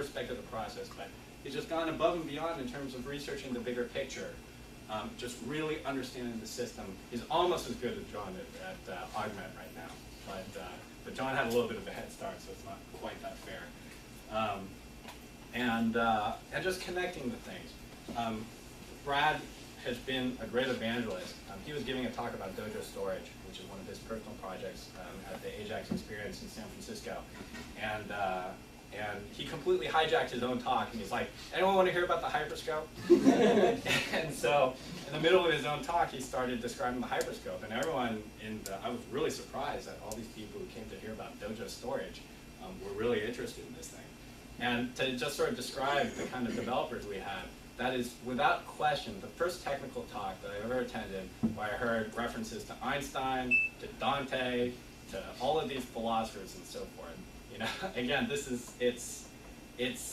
respected the process, but he's just gone above and beyond in terms of researching the bigger picture, just really understanding the system. He's almost as good as John at Augment right now, but John had a little bit of a head start, so it's not quite that fair. And just connecting the things. Brad has been a great evangelist. He was giving a talk about Dojo storage, which is one of his personal projects at the Ajax Experience in San Francisco. And he completely hijacked his own talk, and he's like, anyone want to hear about the HyperScope? And so, in the middle of his own talk, he started describing the HyperScope, and everyone I was really surprised that all these people who came to hear about Dojo storage were really interested in this thing. And to just sort of describe the kind of developers we had, that is, without question, the first technical talk that I've ever attended where I heard references to Einstein, to Dante, to all of these philosophers and so forth. You know, again, it's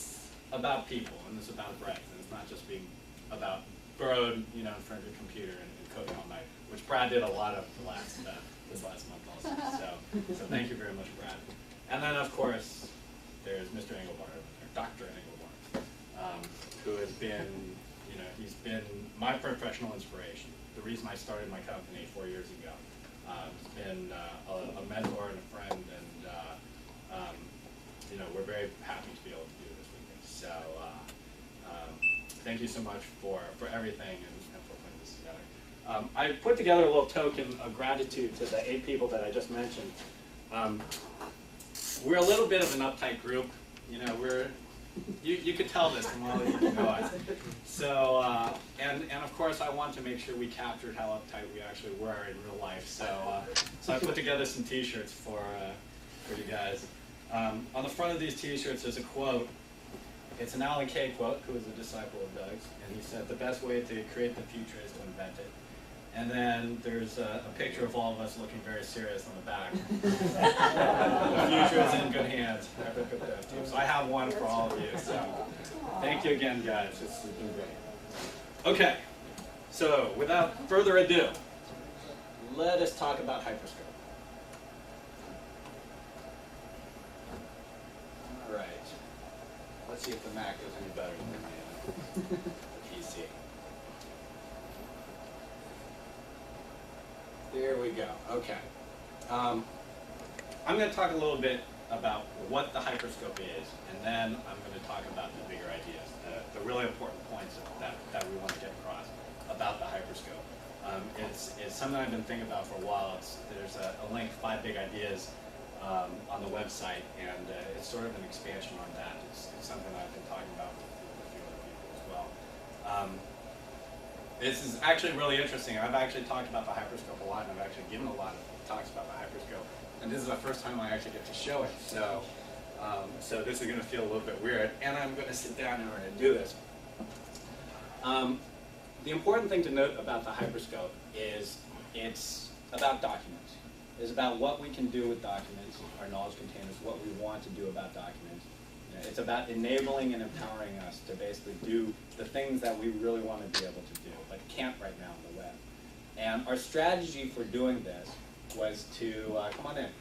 about people, and it's about breadth, and it's not just being about burrowed, you know, in front of your computer and coding all night, which Brad did a lot of this last month also. So thank you very much, Brad. And then, of course, there's Mr. Engelbart over there, Dr. Engelbart, who has been, you know, he's been my professional inspiration. The reason I started my company 4 years ago. He's been a mentor and a friend, and you know, we're very happy to be able to do this with you. So thank you so much for everything and for putting this together. I put together a little token of gratitude to the 8 people that I just mentioned. We're a little bit of an uptight group. You know, you could tell this from all of you know us. So, and of course, I want to make sure we captured how uptight we actually were in real life. So, so I put together some T-shirts for you guys. On the front of these T-shirts, there's a quote. It's an Alan Kay quote, who is a disciple of Doug's, and he said, "The best way to create the future is to invent it." And then there's a picture of all of us looking very serious on the back. The future is in good hands. So I have one for all of you. So thank you again, guys. It's been great. Okay, so without further ado, let us talk about HyperScope. All right. Let's see if the Mac is any better than the PC. There we go. Okay. I'm going to talk a little bit about what the HyperScope is, and then I'm going to talk about the bigger ideas, the really important points that we want to get across about the HyperScope. It's something I've been thinking about for a while. There's a link, 5 big ideas, on the website, and it's sort of an expansion on that. It's something I've been talking about with a few other people as well. This is actually really interesting. I've actually talked about the HyperScope a lot, and I've actually given a lot of talks about the HyperScope. And this is the first time I actually get to show it. So, so this is going to feel a little bit weird, and I'm going to sit down in order to do this. The important thing to note about the HyperScope is it's about documents. It's about what we can do with documents, our knowledge containers, what we want to do about documents. It's about enabling and empowering us to basically do the things that we really want to be able to do, but can't right now on the web. And our strategy for doing this was to, come on in.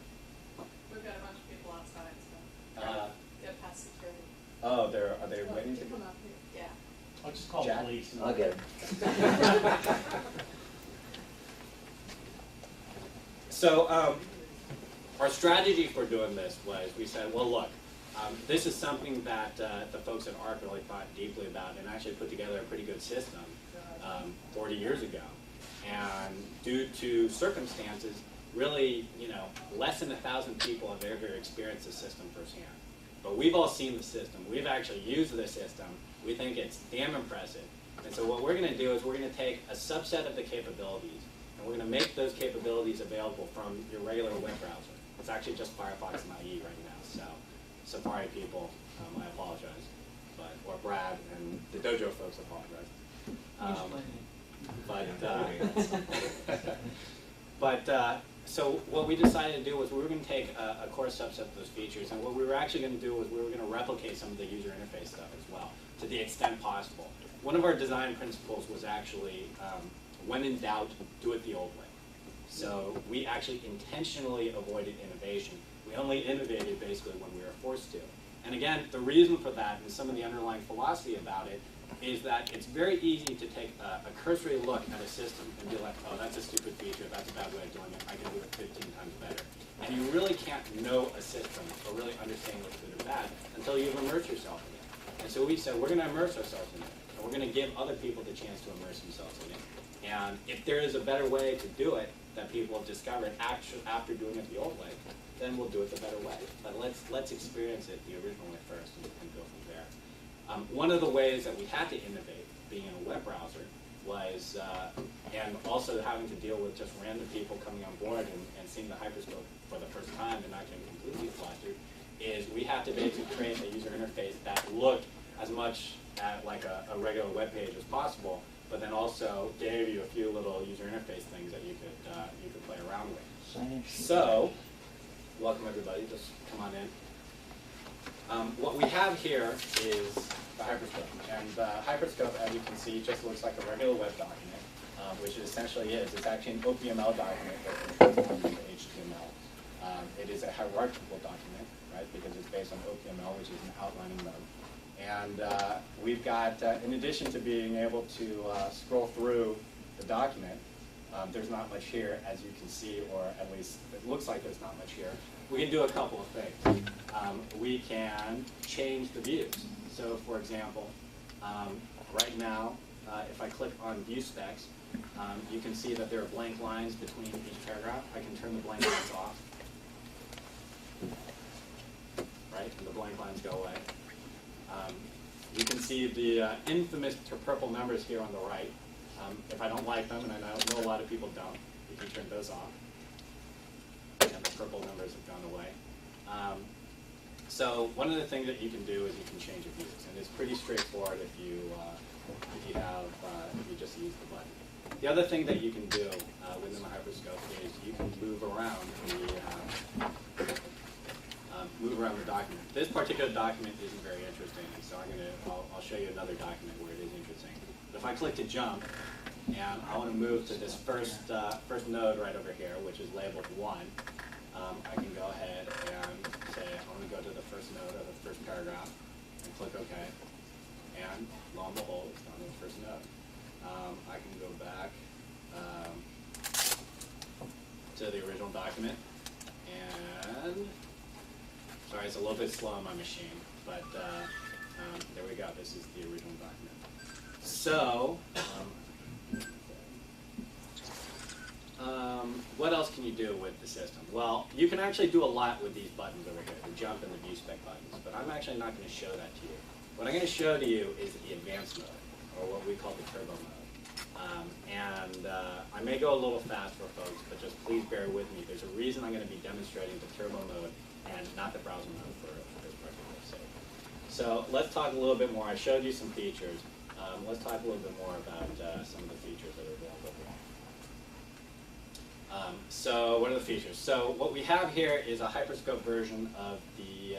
We've got a bunch of people outside, so get past security. Oh, are they waiting to come up here? Yeah. I'll just call Jack? police. I'll get it. So our strategy for doing this was, we said, well, look, this is something that the folks at ARC really thought deeply about and actually put together a pretty good system 40 years ago. And due to circumstances, really, you know, less than 1,000 people have ever experienced the system firsthand. But we've all seen the system. We've actually used the system. We think it's damn impressive. And so what we're going to do is we're going to take a subset of the capabilities, and we're going to make those capabilities available from your regular web browser. It's actually just Firefox and IE right now. So Safari people, I apologize. Or Brad and the Dojo folks apologize. So what we decided to do was we were going to take a core subset of those features, and what we were actually going to do was we were going to replicate some of the user interface stuff as well, to the extent possible. One of our design principles was actually, when in doubt, do it the old way. So we actually intentionally avoided innovation. We only innovated basically when we were forced to. And again, the reason for that and some of the underlying philosophy about it is that it's very easy to take a cursory look at a system and be like, oh, that's a stupid feature, that's a bad way of doing it, I can do it 15 times better. And you really can't know a system or really understand what's good or bad until you've immersed yourself in it. And so we said, we're going to immerse ourselves in it, and we're going to give other people the chance to immerse themselves in it. And if there is a better way to do it that people have discovered after doing it the old way, then we'll do it the better way. But let's experience it the original way first and go from there. One of the ways that we had to innovate, being in a web browser, was, and also having to deal with just random people coming on board and seeing the HyperScope for the first time and not getting completely flustered, is we had to basically create a user interface that looked as much like a regular web page as possible, but then also gave you a few little user interface things that you could play around with. So, welcome everybody, just come on in. What we have here is the HyperScope, and the HyperScope, as you can see, just looks like a regular web document, which it essentially is. It's actually an OPML document that controls into HTML. It is a hierarchical document, right, because it's based on OPML, which is an outlining mode. And we've got, in addition to being able to scroll through the document, there's not much here, as you can see, or at least it looks like there's not much here. We can do a couple of things. We can change the views. So, for example, right now, if I click on View Specs, you can see that there are blank lines between each paragraph. I can turn the blank lines off, right, and the blank lines go away. You can see the infamous purple numbers here on the right. If I don't like them, and I know a lot of people don't, you can turn those off. And the purple numbers have gone away. So one of the things that you can do is you can change your views, and it's pretty straightforward if you just use the button. The other thing that you can do within the HyperScope is you can move around the document. This particular document isn't very interesting, so I'll show you another document where it is interesting. But if I click to jump, and I want to move to this first node right over here, which is labeled 1, I can go ahead and say I want to go to the first node of the first paragraph and click OK. And lo and behold, it's on the first node. I can go back to the original document, and sorry, it's a little bit slow on my machine, but there we go. This is the original document. So, what else can you do with the system? Well, you can actually do a lot with these buttons over here, the jump and the view spec buttons, but I'm actually not going to show that to you. What I'm going to show to you is the advanced mode, or what we call the turbo mode. I may go a little fast for folks, but just please bear with me. There's a reason I'm going to be demonstrating the turbo mode and not the browser mode for this particular sake. So let's talk a little bit more. I showed you some features. Let's talk a little bit more about some of the features that are available here. So what are the features? So what we have here is a HyperScope version of the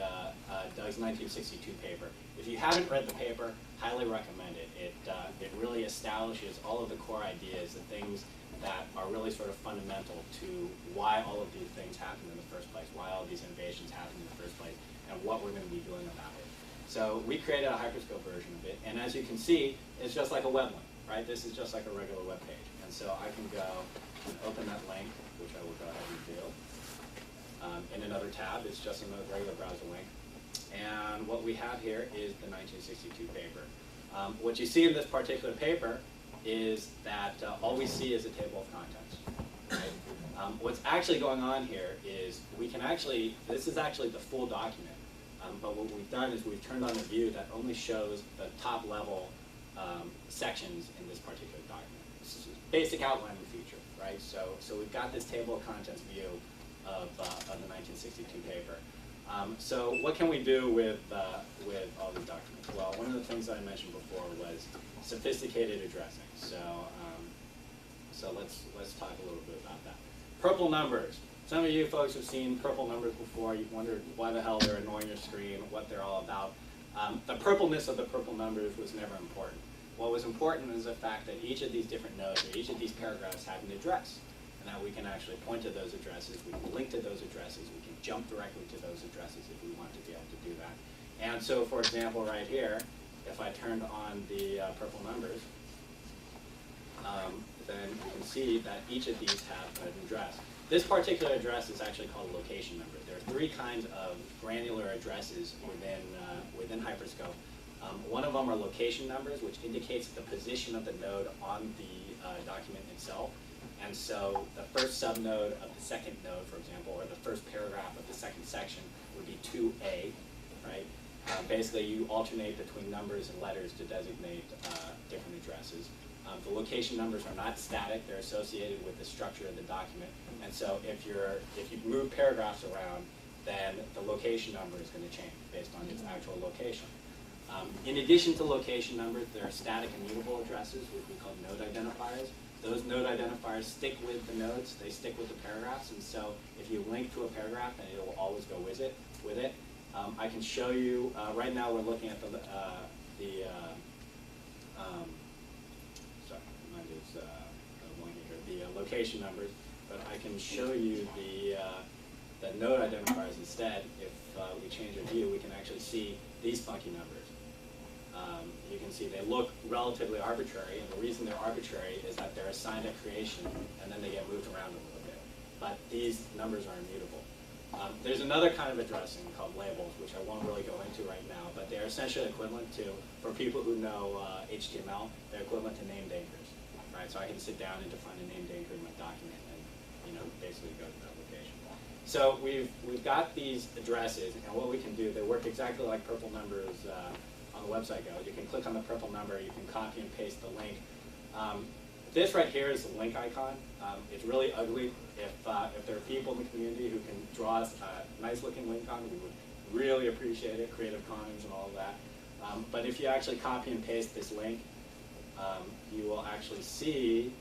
Doug's 1962 paper. If you haven't read the paper, highly recommend it. It really establishes all of the core ideas, the things that are really sort of fundamental to why all of these things happen in the first place, why all these innovations happen in the first place, and what we're going to be doing about it. So we created a HyperScope version of it, and as you can see, it's just like a web link, right? This is just like a regular web page. And so I can go and open that link, which I will go ahead and do. In another tab, it's just another regular browser link. And what we have here is the 1962 paper. What you see in this particular paper is that all we see is a table of contents. Right? What's actually going on here is we can actually, this is actually the full document, but what we've done is we've turned on a view that only shows the top level sections in this particular document. This is a basic outlining feature, right? So we've got this table of contents view of the 1962 paper. So what can we do with all these documents? Well, one of the things that I mentioned before was sophisticated addressing. So let's talk a little bit about that. Purple numbers. Some of you folks have seen purple numbers before. You've wondered why the hell they're annoying your screen, what they're all about. The purpleness of the purple numbers was never important. What was important is the fact that each of these different nodes, or each of these paragraphs, had an address, and that we can actually point to those addresses, we can link to those addresses, we can jump directly to those addresses if we want to be able to do that. And so, for example, right here, if I turned on the purple numbers, then you can see that each of these have an address. This particular address is actually called a location number. There are 3 kinds of granular addresses within HyperScope. One of them are location numbers, which indicates the position of the node on the document itself. And so the first subnode of the second node, for example, or the first paragraph of the second section would be 2A, right? Basically, you alternate between numbers and letters to designate different addresses. The location numbers are not static; they're associated with the structure of the document. And so, if you move paragraphs around, then the location number is going to change based on its actual location. In addition to location numbers, there are static immutable addresses, which we call node identifiers. Those node identifiers stick with the nodes; they stick with the paragraphs. And so, if you link to a paragraph, then it will always go with it. I can show you. Right now, we're looking at the location numbers, but I can show you the node identifiers instead. If we change our view, we can actually see these funky numbers. You can see they look relatively arbitrary, and the reason they're arbitrary is that they're assigned at creation, and then they get moved around a little bit. But these numbers are immutable. There's another kind of addressing called labels, which I won't really go into right now, but they're essentially equivalent to, for people who know HTML, they're equivalent to named anchors, right? So I can sit down and define a named anchor in my document and, basically go to that location. So we've got these addresses, and what we can do, they work exactly like purple numbers on the website go. You can click on the purple number, you can copy and paste the link. This right here is the link icon. It's really ugly. If there are people in the community who can draw us a nice looking link on, we would really appreciate it, Creative Commons and all of that. But if you actually copy and paste this link, you will actually see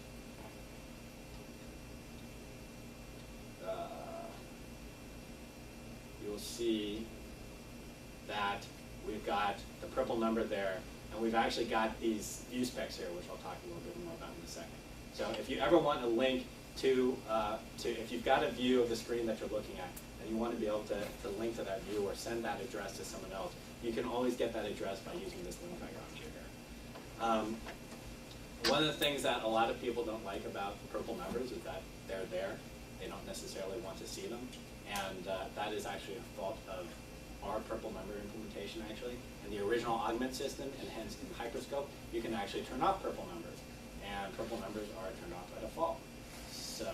that we've got the purple number there, and we've actually got these view specs here, which I'll talk a little bit more about in a second. So if you ever want a link to if you've got a view of the screen that you're looking at, and you want to be able to link to that view or send that address to someone else, you can always get that address by using this link icon here. One of the things that a lot of people don't like about purple numbers is that they're there. They don't necessarily want to see them, and that is actually a fault of our purple number implementation, actually. In the original augment system, and hence in HyperScope, you can actually turn off purple numbers, and purple numbers are turned off by default. So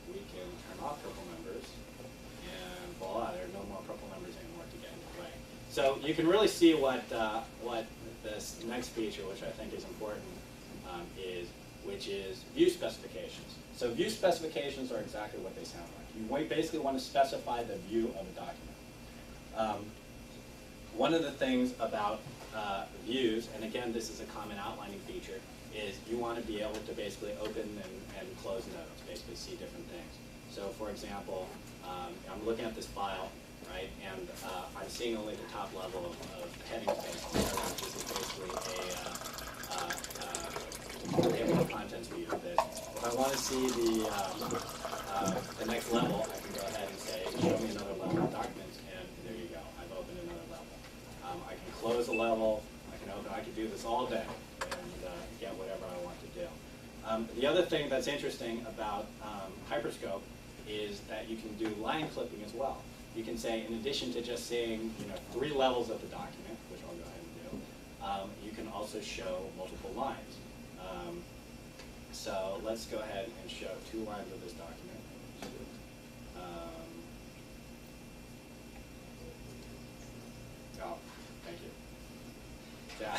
we can turn off purple numbers, and voila, there are no more purple numbers anymore to get into play. So you can really see what this next feature, which I think is important, which is view specifications. So view specifications are exactly what they sound like. You basically want to specify the view of a document. One of the things about views, and again, this is a common outlining feature, is you want to be able to basically open and close nodes, basically see different things. So for example, I'm looking at this file, right, and I'm seeing only the top level of heading space. This is basically a table of contents view of this. If I want to see the next level, I can go ahead and say, show me another level of documents, and there you go. I've opened another level. I can close a level. I can do this all day and get whatever I want to do. The other thing that's interesting about HyperScope is that you can do line clipping as well. You can say, in addition to just seeing 3 levels of the document, which I'll go ahead and do, you can also show multiple lines. So let's go ahead and show 2 lines of this document. Oh, thank you. Yeah.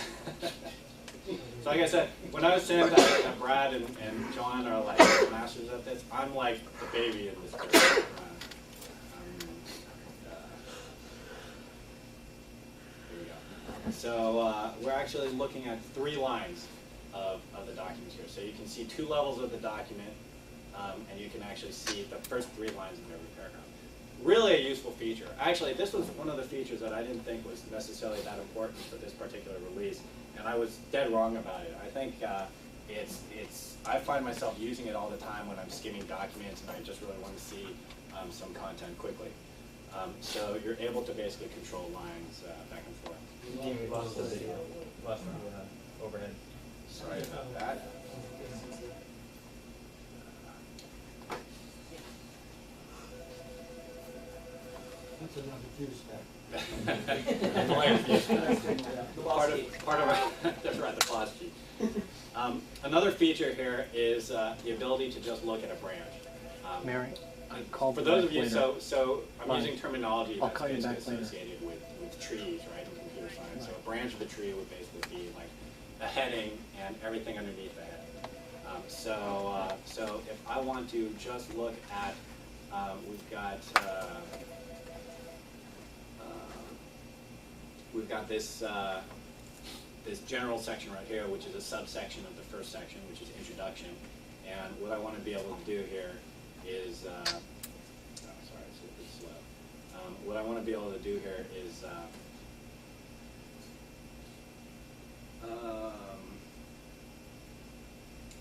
So like I said, when I was saying that Brad and John are like masters at this, I'm like the baby in this group. Here we go. So we're actually looking at 3 lines of the documents here. So you can see 2 levels of the document, and you can actually see the first 3 lines of every paragraph. Really a useful feature. Actually, this was one of the features that I didn't think was necessarily that important for this particular release, and I was dead wrong about it. I think I find myself using it all the time when I'm skimming documents and I just really want to see some content quickly. So you're able to basically control lines back and forth. Dean, we lost the video. Lost the overhead. Sorry about that. That's another fuse back. Part of that's right, the pause key. Another feature here is the ability to just look at a branch. Mary, For those of you, so I'm Fine. using terminology I'll that's call you basically back later. associated with trees, right, in computer science. So a branch of a tree would basically be like a heading and everything underneath the heading. So if I want to just look at, we've got this this general section right here, which is a subsection of the first section, which is introduction. And what I want to be able to do here is, sorry, it's a bit slow. What I want to be able to do here is,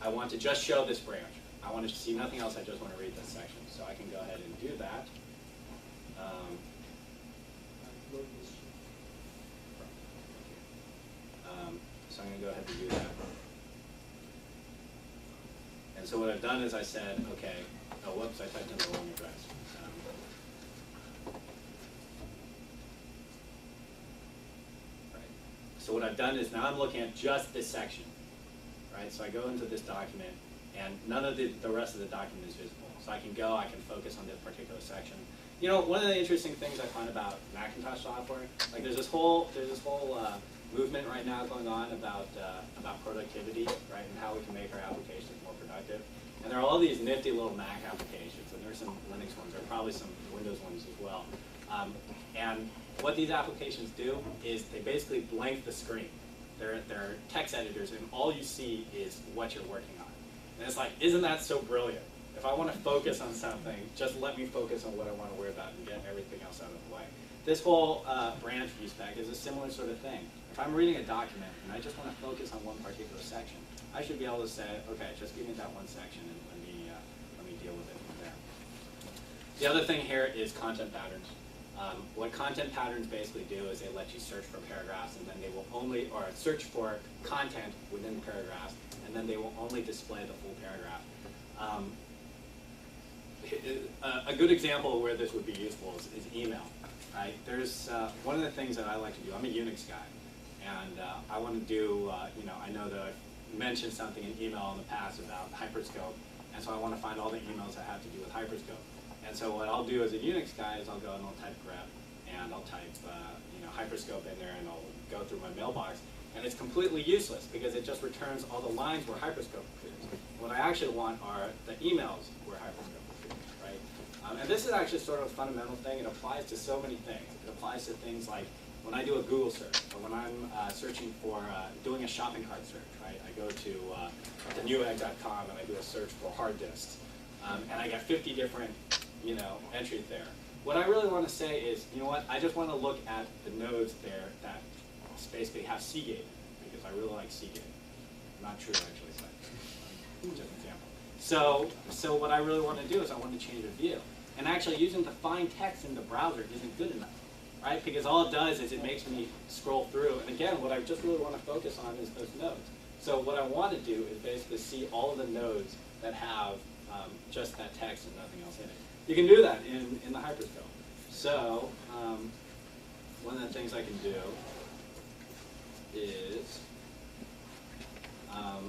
I want to just show this branch. I want to see nothing else. I just want to read this section. So I can go ahead and do that. So I'm going to go ahead and do that. And so what I've done is I said, okay, oh, whoops, I typed in the wrong address. Right. So what I've done is now I'm looking at just this section. Right? So I go into this document, and none of the rest of the document is visible. So I can focus on this particular section. You know, one of the interesting things I find about Macintosh software, like there's this whole movement right now going on about productivity, right, and how we can make our applications more productive. And there are all these nifty little Mac applications, and there's some Linux ones, there are probably some Windows ones as well. And what these applications do is they basically blank the screen. They're text editors, and all you see is what you're working on. And it's like, isn't that so brilliant? If I want to focus on something, just let me focus on what I want to worry about and get everything else out of the way. This whole branch view spec is a similar sort of thing. If I'm reading a document and I just want to focus on one particular section, I should be able to say, okay, just give me that one section and let me deal with it from there. The other thing here is content patterns. What content patterns basically do is they let you search for paragraphs, and then they will only, or search for content within paragraphs, and then they will only display the full paragraph. A good example where this would be useful is email. Right? There's one of the things that I like to do. I'm a Unix guy, and I want to do. I know that I've mentioned something in email in the past about HyperScope, and so I want to find all the emails that have to do with HyperScope. And so what I'll do as a Unix guy is I'll go and I'll type grep, and I'll type HyperScope in there, and I'll go through my mailbox, and it's completely useless because it just returns all the lines where HyperScope appears. What I actually want are the emails where HyperScope appears, right? And this is actually sort of a fundamental thing. It applies to so many things. It applies to things like when I do a Google search, or when I'm searching for, doing a shopping cart search, right? I go to thenewegg.com and I do a search for hard disks, and I get 50 different entries there. What I really want to say is, you know what, I just want to look at the nodes there that basically have Seagate, because I really like Seagate. Not true, actually, so just an example. So what I really want to do is I want to change the view. And actually using define text in the browser isn't good enough, right? Because all it does is it makes me scroll through. And again, what I just really want to focus on is those nodes. So what I want to do is basically see all of the nodes that have just that text and nothing else in it. You can do that in the HyperScope. So one of the things I can do is,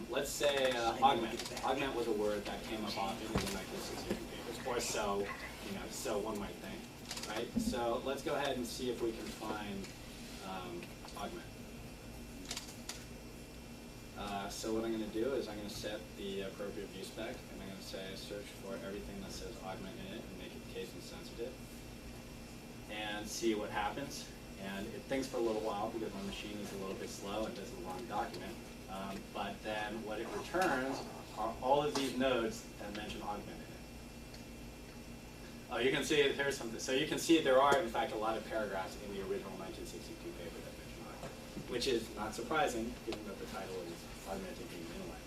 let's say augment. Augment was a word that came up often in the 1960 papers, or so one might think, right? So let's go ahead and see if we can find augment. So what I'm going to do is I'm going to set the appropriate view spec, and I'm going to say search for everything that says augment in it and make it case insensitive, and see what happens. And it thinks for a little while because my machine is a little bit slow and does a long document. But then what it returns are all of these nodes that mention augment in it. Oh, you can see here's something. So you can see there are in fact a lot of paragraphs in the original 1962 paper that mention augment, which is not surprising given that the title is augmented being inline.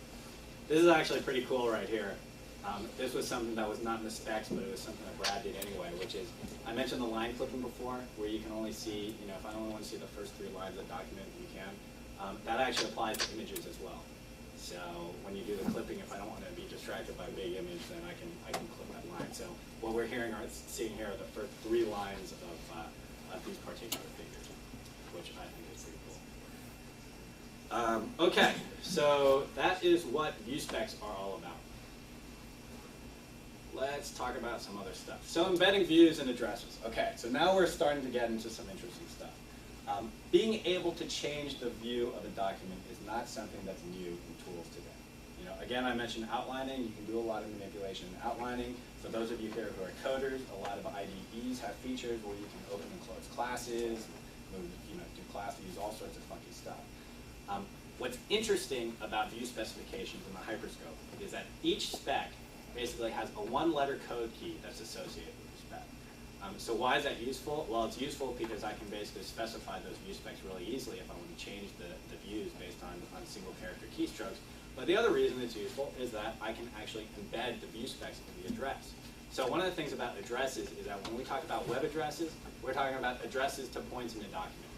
This is actually pretty cool right here. This was something that was not in the specs, but it was something that Brad did anyway, which is, I mentioned the line clipping before, where you can only see, if I only want to see the first 3 lines of the document, you can. That actually applies to images as well. So when you do the clipping, if I don't want to be distracted by a big image, then I can clip that line. So what we're seeing here are the first 3 lines of these particular figures, which I think is pretty cool. Okay, so that is what view specs are all about. Let's talk about some other stuff. So embedding views and addresses. Okay, so now we're starting to get into some interesting stuff. Being able to change the view of a document is not something that's new in tools today. Again, I mentioned outlining. You can do a lot of manipulation in outlining. For those of you here who are coders, a lot of IDEs have features where you can open and close classes, do class views, all sorts of funky stuff. What's interesting about view specifications in the HyperScope is that each spec basically has a 1-letter code key that's associated with the spec. So why is that useful? Well, it's useful because I can basically specify those view specs really easily if I want to change the views based on single character keystrokes. But the other reason it's useful is that I can actually embed the view specs into the address. So one of the things about addresses is that when we talk about web addresses, we're talking about addresses to points in a document.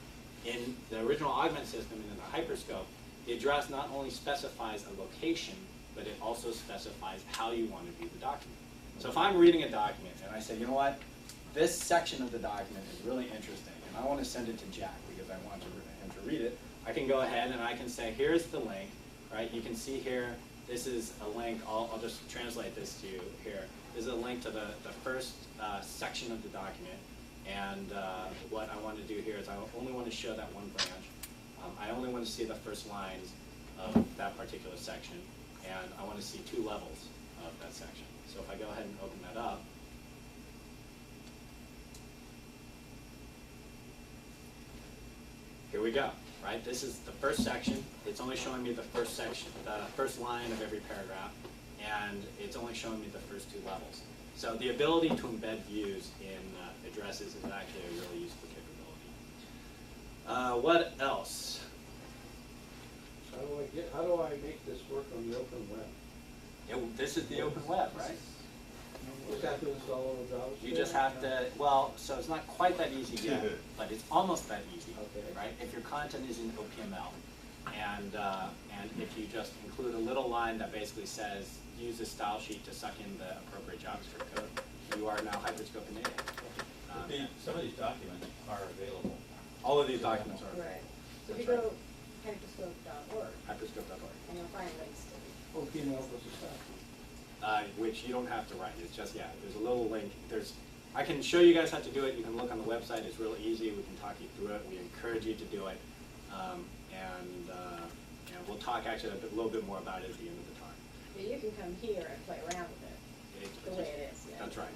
In the original augment system and in the HyperScope, the address not only specifies a location, but it also specifies how you want to view the document. So if I'm reading a document and I say, you know what, this section of the document is really interesting, and I want to send it to Jack because I want him to read it, I can go ahead and I can say, here's the link, right? You can see here, this is a link, I'll just translate this to you here. This is a link to the first section of the document, and what I want to do here is I only want to show that one branch. I only want to see the first lines of that particular section, and I want to see 2 levels of that section. So if I go ahead and open that up, here we go, right? This is the first section. It's only showing me the first section, the first line of every paragraph, and it's only showing me the first 2 levels. So the ability to embed views in addresses is actually a really useful capability. What else? So how do I make this work on the open web? This is the open web, right? Just have to install a JavaScript? You just have to, well, so it's not quite that easy yet, but it's almost that easy, Okay. right? If your content is in OPML, and if you just include a little line that basically says, use the style sheet to suck in the appropriate JavaScript code, you are now HyperScope enabled. Some of these documents are available. All of these documents are Right. So if you That's go hyperscope.org, HyperScope.org, and you'll find links to it. OPML was a stuff. which you don't have to write. It's just, there's a little link. I can show you guys how to do it. You can look on the website. It's really easy. We can talk you through it. We encourage you to do it. And we'll talk actually a little bit more about it at the end of the talk. Yeah, you can come here and play around with it, the way it is. Yeah. That's right.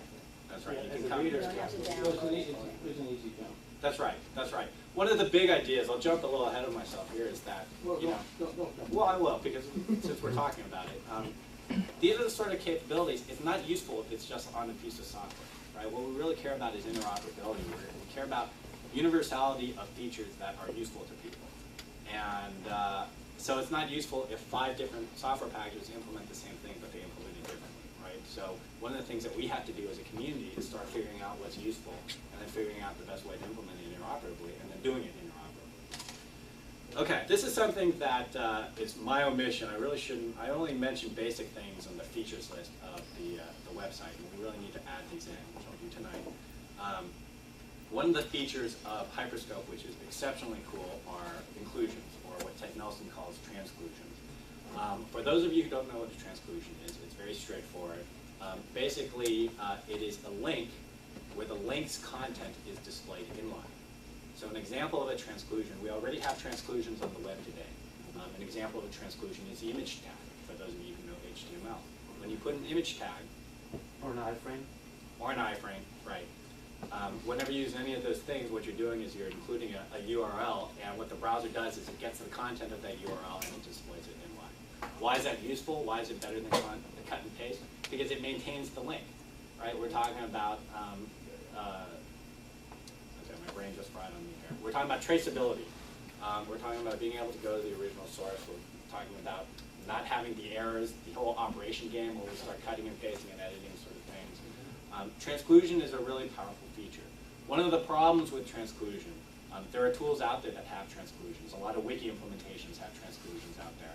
That's right. Yeah, You as can a come. reader, You don't have to it's download an easy jump. That's right. That's right. One of the big ideas, I'll jump a little ahead of myself here, is that, Well, you know, don't. well, I will, because since we're talking about it, these are the sort of capabilities. It's not useful if it's just on a piece of software, right? What we really care about is interoperability. We care about universality of features that are useful to people. And so it's not useful if 5 different software packages implement the same thing, but they implement it differently, right? So one of the things that we have to do as a community is start figuring out what's useful, and then figuring out the best way to implement it interoperably, and then doing it interoperably. Okay, this is something that is my omission. I really shouldn't. I only mentioned basic things on the features list of the website, and we really need to add these in, which I'll do tonight. One of the features of HyperScope, which is exceptionally cool, are inclusions, or what Ted Nelson calls transclusions. For those of you who don't know what a transclusion is, it's very straightforward. Basically, it is a link where the link's content is displayed inline. So an example of a transclusion, we already have transclusions on the web today. An example of a transclusion is the image tag, for those of you who know HTML. When you put an image tag, Or an iframe? or an iframe, right? Whenever you use any of those things, what you're doing is you're including a URL, and what the browser does is it gets the content of that URL and it displays it inline. Why is that useful? Why is it better than the cut and paste? Because it maintains the link, right? We're talking about, okay, my brain just fried on me here. We're talking about traceability. We're talking about being able to go to the original source. We're talking about not having the errors, the whole operation game where we start cutting and pasting and editing sort of things. Transclusion is a really powerful feature. One of the problems with transclusion, there are tools out there that have transclusions. A lot of wiki implementations have transclusions out there.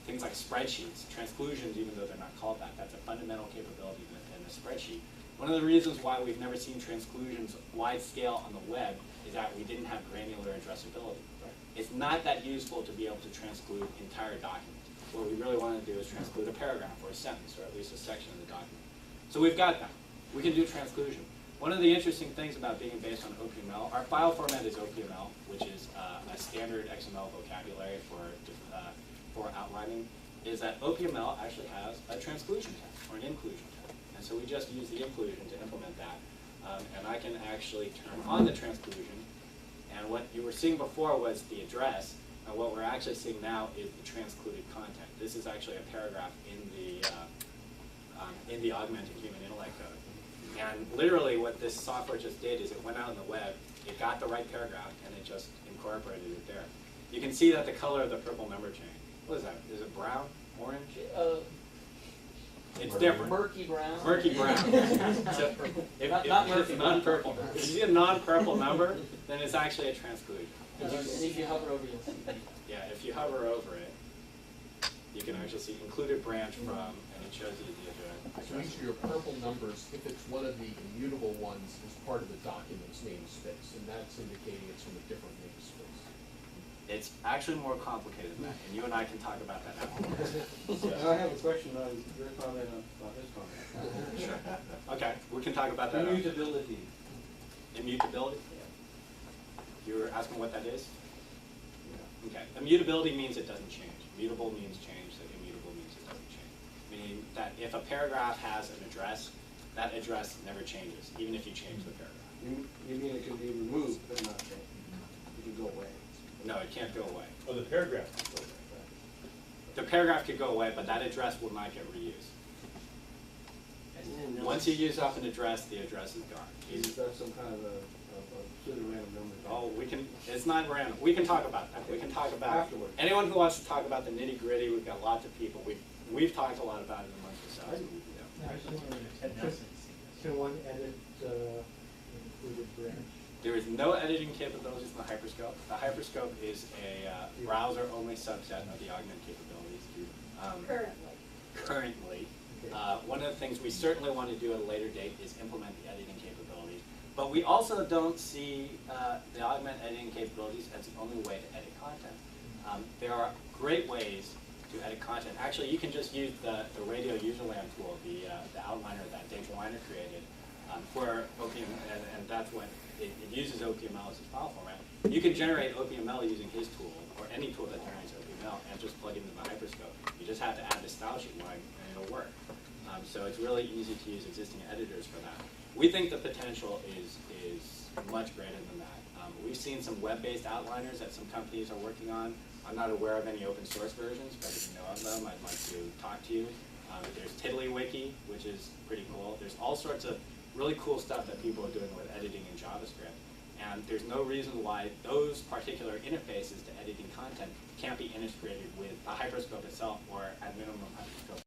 Things like spreadsheets, transclusions, even though they're not called that, that's a fundamental capability in a spreadsheet. One of the reasons why we've never seen transclusions wide scale on the web is that we didn't have granular addressability. It's not that useful to be able to transclude entire documents. What we really want to do is transclude a paragraph or a sentence, or at least a section of the document. So we've got that. We can do transclusion. One of the interesting things about being based on OPML, our file format is OPML, which is a standard XML vocabulary for outlining, is that OPML actually has a transclusion tag or an inclusion tag. And so we just use the inclusion to implement that. And I can actually turn on the transclusion. And what you were seeing before was the address. And what we're actually seeing now is the transcluded content. This is actually a paragraph in the augmented human intellect code. And literally what this software just did is it went out on the web, it got the right paragraph, and it just incorporated it there. You can see that the color of the purple member chain. What is that? Is it brown? Orange? It's different. Murky brown. Murky brown. So Not murky, it's non-purple. If you see a non-purple number, then it's actually a transclusion. And if you hover over, you'll see. Yeah, if you hover over it, you can actually see included branch from, and it shows you the address. So each of your purple numbers, if it's one of the immutable ones, is part of the document's namespace, and that's indicating it's from a different namespace. It's actually more complicated than that, and you and I can talk about that afterwards. And I have a question on your comment on his comment. Sure. Okay, we can talk about that. Immutability. Immutability? You were asking what that is? Okay. Immutability means it doesn't change. Mutable means change, so immutable means it doesn't change. Meaning that if a paragraph has an address, that address never changes, even if you change the paragraph. You mean it can be removed, but not changed? It can go away. No, it can't go away. Oh, the paragraph can go away. The paragraph could go away, but that address will not get reused. Once you use up an address, the address is gone. Is that some kind of a pseudo-random number? Oh, we can, it's not random. We can talk about that. We can talk about Afterwards. Anyone who wants to talk about the nitty gritty, we've got lots of people. We've talked a lot about it amongst ourselves. Can one edit included branch? There is no editing capabilities in the HyperScope. The HyperScope is a browser-only subset of the augment capabilities. Currently. One of the things we certainly want to do at a later date is implement the editing capabilities. But we also don't see the augment editing capabilities as the only way to edit content. There are great ways to edit content. Actually, you can just use the radio userland tool, the outliner that Dave Weiner created for OPM, and that's what it uses OPML as its file format. You can generate OPML using his tool, or any tool that generates OPML, and just plug it into the HyperScope. You just have to add the style sheet line, and it'll work. So it's really easy to use existing editors for that. We think the potential is much greater than that. We've seen some web-based outliners that some companies are working on. I'm not aware of any open source versions, but if you know of them, I'd like to talk to you. There's TiddlyWiki, which is pretty cool. There's all sorts of really cool stuff that people are doing with editing in JavaScript. And there's no reason why those particular interfaces to editing content can't be integrated with the HyperScope itself, or at minimum HyperScope